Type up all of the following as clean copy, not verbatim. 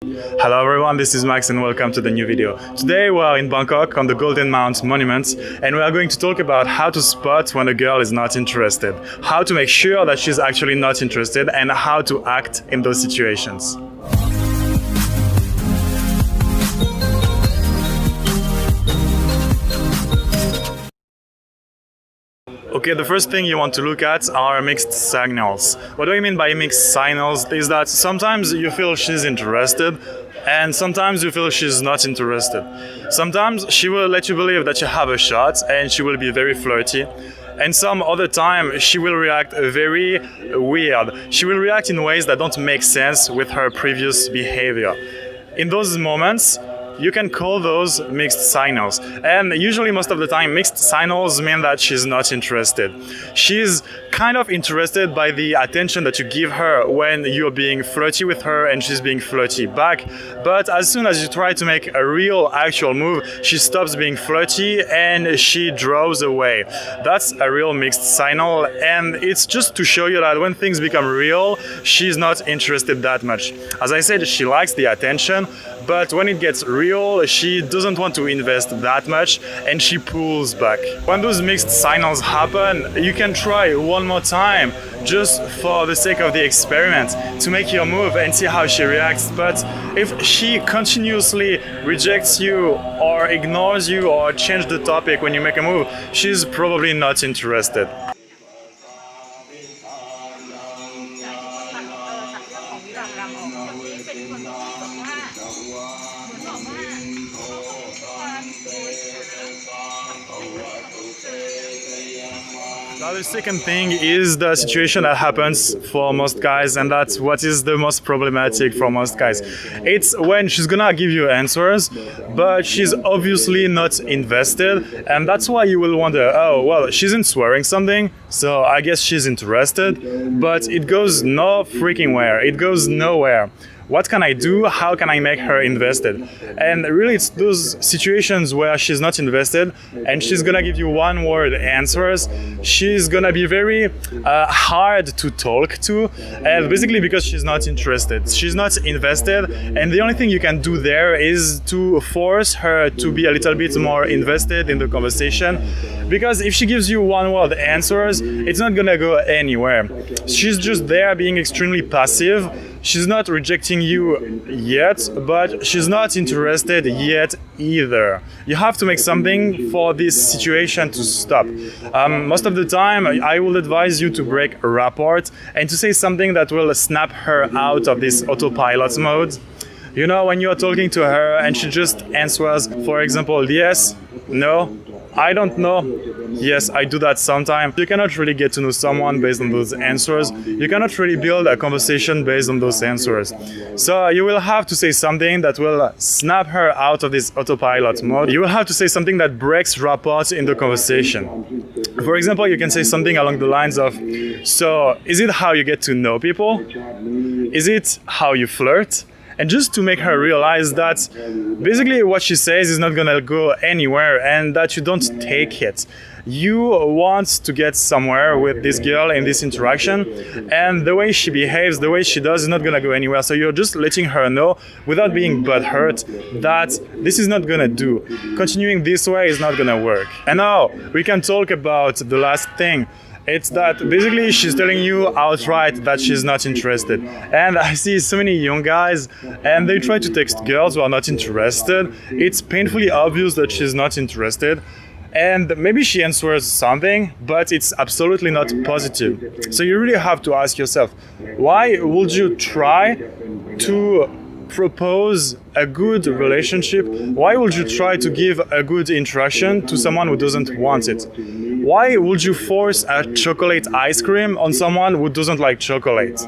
Hello everyone, this is Max and welcome to the new video. Today we are in Bangkok on the Golden Mount Monument and we are going to talk about how to spot when a girl is not interested, how to make sure that she's actually not interested and how to act in those situations. Okay, the first thing you want to look at are mixed signals. What do I mean by mixed signals? Is that sometimes you feel she's interested and sometimes you feel she's not interested. Sometimes she will let you believe that you have a shot and she will be very flirty. And some other time she will react very weird. She will react in ways that don't make sense with her previous behavior. In those moments, you can call those mixed signals. And usually most of the time mixed signals mean that she's not interested. She's kind of interested by the attention that you give her when you're being flirty with her and she's being flirty back. But as soon as you try to make a real actual move, she stops being flirty and she draws away. That's a real mixed signal, and it's just to show you that when things become real, she's not interested that much. As I said, she likes the attention, but when it gets real, she doesn't want to invest that much and she pulls back. When those mixed signals happen, you can try one more time just for the sake of the experiment to make your move and see how she reacts. But if she continuously rejects you or ignores you or changes the topic when you make a move, she's probably not interested. Now the second thing is the situation that happens for most guys, and that's what is the most problematic for most guys. It's when she's gonna give you answers, but she's obviously not invested, and that's why you will wonder, oh, well, she isn't swearing something, so I guess she's interested, but it goes no freaking where, it goes nowhere. What can I do? How can I make her invested? And really, it's those situations where she's not invested and she's gonna give you one word answers. She's gonna be very hard to talk to, and basically because she's not interested. She's not invested, and the only thing you can do there is to force her to be a little bit more invested in the conversation. Because if she gives you one word answers, it's not gonna go anywhere. She's just there being extremely passive. She's not rejecting you yet, but she's not interested yet either. You have to make something for this situation to stop. Most of the time, I will advise you to break a rapport and to say something that will snap her out of this autopilot mode. You know, when you're talking to her and she just answers, for example, yes, no, I don't know, yes, I do that sometimes. You cannot really get to know someone based on those answers. You cannot really build a conversation based on those answers. So you will have to say something that will snap her out of this autopilot mode. You will have to say something that breaks rapport in the conversation. For example, you can say something along the lines of, so is it how you get to know people? Is it how you flirt? And just to make her realize that basically what she says is not gonna go anywhere and that you don't take it. You want to get somewhere with this girl in this interaction, and the way she behaves, the way she does is not gonna go anywhere. So you're just letting her know without being butthurt that this is not gonna do. Continuing this way is not gonna work. And now we can talk about the last thing. It's that basically she's telling you outright that she's not interested. And I see so many young guys and they try to text girls who are not interested. It's painfully obvious that she's not interested. And maybe she answers something, but it's absolutely not positive. So you really have to ask yourself, why would you try to propose a good relationship? Why would you try to give a good interaction to someone who doesn't want it? Why would you force a chocolate ice cream on someone who doesn't like chocolate?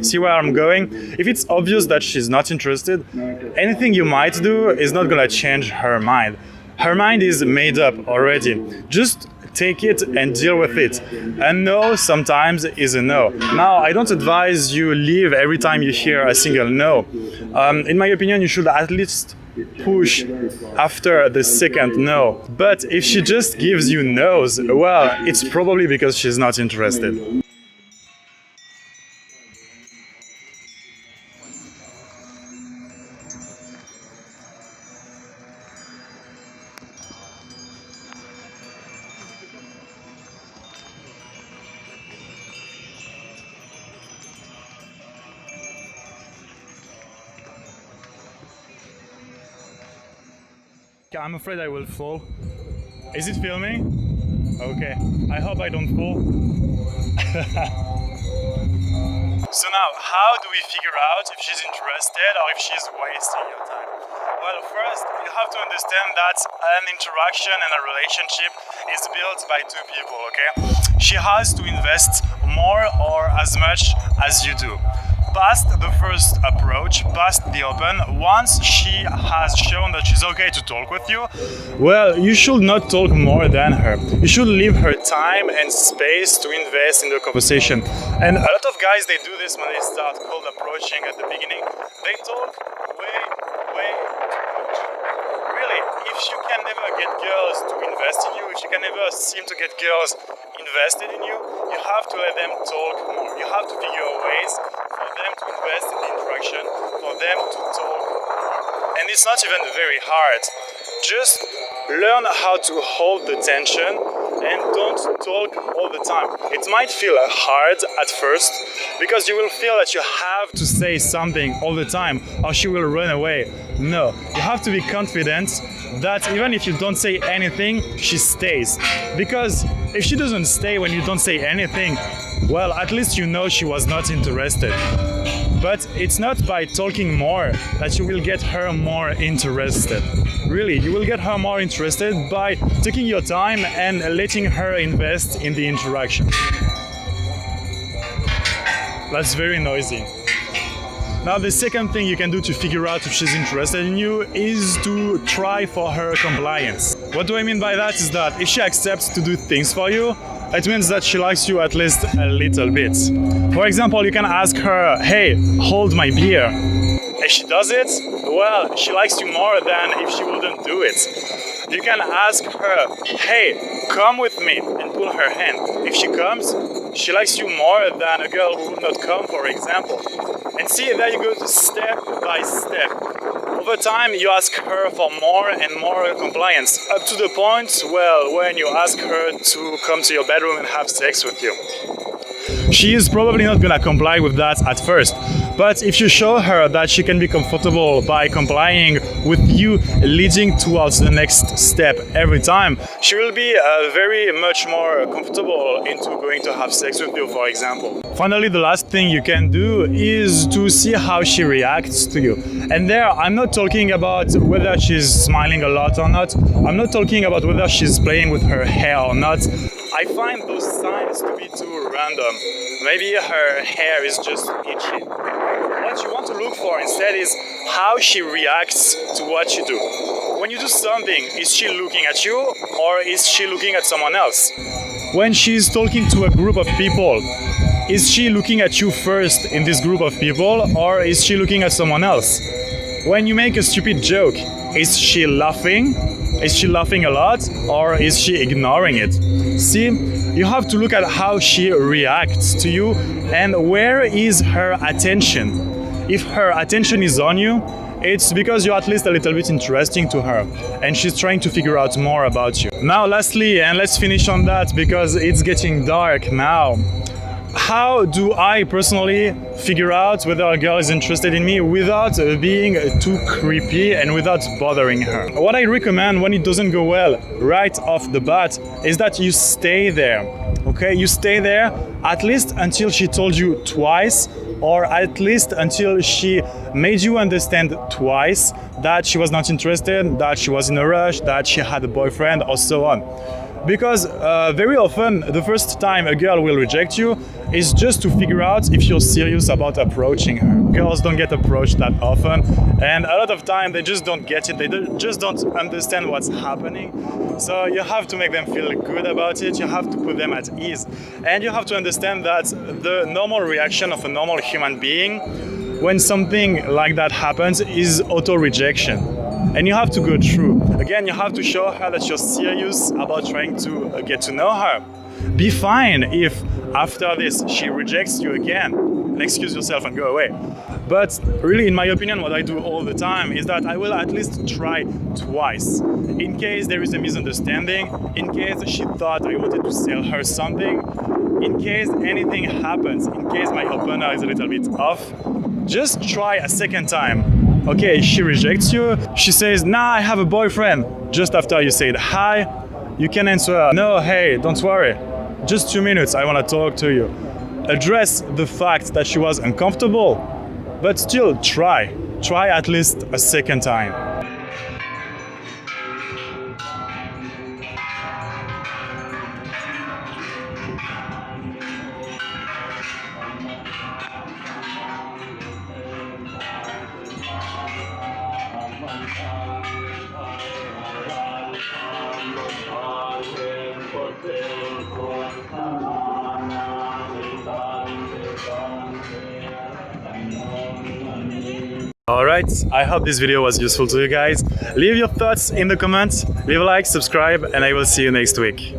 See where I'm going? If it's obvious that she's not interested, anything you might do is not gonna change her mind. Her mind is made up already. Just take it and deal with it. A no sometimes is a no. Now, I don't advise you leave every time you hear a single no. In my opinion, you should at least push after the second no. But if she just gives you no's, well, it's probably because she's not interested. I'm afraid I will fall. Is it filming? Okay, I hope I don't fall. So now, how do we figure out if she's interested or if she's wasting your time? Well, first, you have to understand that an interaction and a relationship is built by two people, okay? She has to invest more or as much as you do. Past the first approach, past the open, once she has shown that she's okay to talk with you, well, you should not talk more than her. You should leave her time and space to invest in the conversation. And a lot of guys, they do this when they start cold approaching at the beginning. They talk way too much. Really, if you can never get girls to invest in you, if you can never seem to get girls invested in you, you have to let them talk more. You have to figure ways for them to invest in the interaction, for them to talk more. And it's not even very hard. Just learn how to hold the tension and don't talk all the time. It might feel hard at first because you will feel that you have to say something all the time or she will run away. No, you have to be confident that even if you don't say anything, she stays. Because if she doesn't stay when you don't say anything, well, at least you know she was not interested. But it's not by talking more that you will get her more interested. Really, you will get her more interested by taking your time and letting her invest in the interaction. That's very noisy. Now, the second thing you can do to figure out if she's interested in you is to try for her compliance. What do I mean by that is that if she accepts to do things for you, it means that she likes you at least a little bit. For example, you can ask her, hey, hold my beer. If she does it, well, she likes you more than if she wouldn't do it. You can ask her, hey, come with me, and pull her hand. If she comes, she likes you more than a girl who would not come, for example. And see, there you go, step by step. Over time, you ask her for more and more compliance, up to the point, well, when you ask her to come to your bedroom and have sex with you. She is probably not gonna comply with that at first, but if you show her that she can be comfortable by complying with you leading towards the next step every time, she will be very much more comfortable into going to have sex with you, for example. Finally, the last thing you can do is to see how she reacts to you. And there, I'm not talking about whether she's smiling a lot or not. I'm not talking about whether she's playing with her hair or not. I find those signs to be too random. Maybe her hair is just itchy. What you want to look for instead is how she reacts to what you do. When you do something, is she looking at you or is she looking at someone else? When she's talking to a group of people, is she looking at you first in this group of people or is she looking at someone else? When you make a stupid joke, is she laughing? Is she laughing a lot or is she ignoring it? See, you have to look at how she reacts to you and where is her attention. If her attention is on you, it's because you're at least a little bit interesting to her and she's trying to figure out more about you. Now, lastly, and let's finish on that because it's getting dark now. How do I personally figure out whether a girl is interested in me without being too creepy and without bothering her? What I recommend when it doesn't go well right off the bat is that you stay there, okay? You stay there at least until she told you twice or at least until she made you understand twice that she was not interested, that she was in a rush, that she had a boyfriend or so on. Because very often the first time a girl will reject you is just to figure out if you're serious about approaching her. Girls don't get approached that often and a lot of time they just don't get it, just don't understand what's happening. So you have to make them feel good about it, you have to put them at ease. And you have to understand that the normal reaction of a normal human being when something like that happens is auto-rejection. And you have to go through. Again, you have to show her that you're serious about trying to get to know her. Be fine if after this she rejects you again and excuse yourself and go away. But really, in my opinion, what I do all the time is that I will at least try twice. In case there is a misunderstanding, in case she thought I wanted to sell her something, in case anything happens, in case my opener is a little bit off, just try a second time. Okay, she rejects you, she says, nah, I have a boyfriend. just after you said hi, you can answer, no, hey, don't worry, just 2 minutes, I want to talk to you. Address the fact that she was uncomfortable, but still try at least a second time. Alright, I hope this video was useful to you guys. Leave your thoughts in the comments, leave a like, subscribe, and I will see you next week.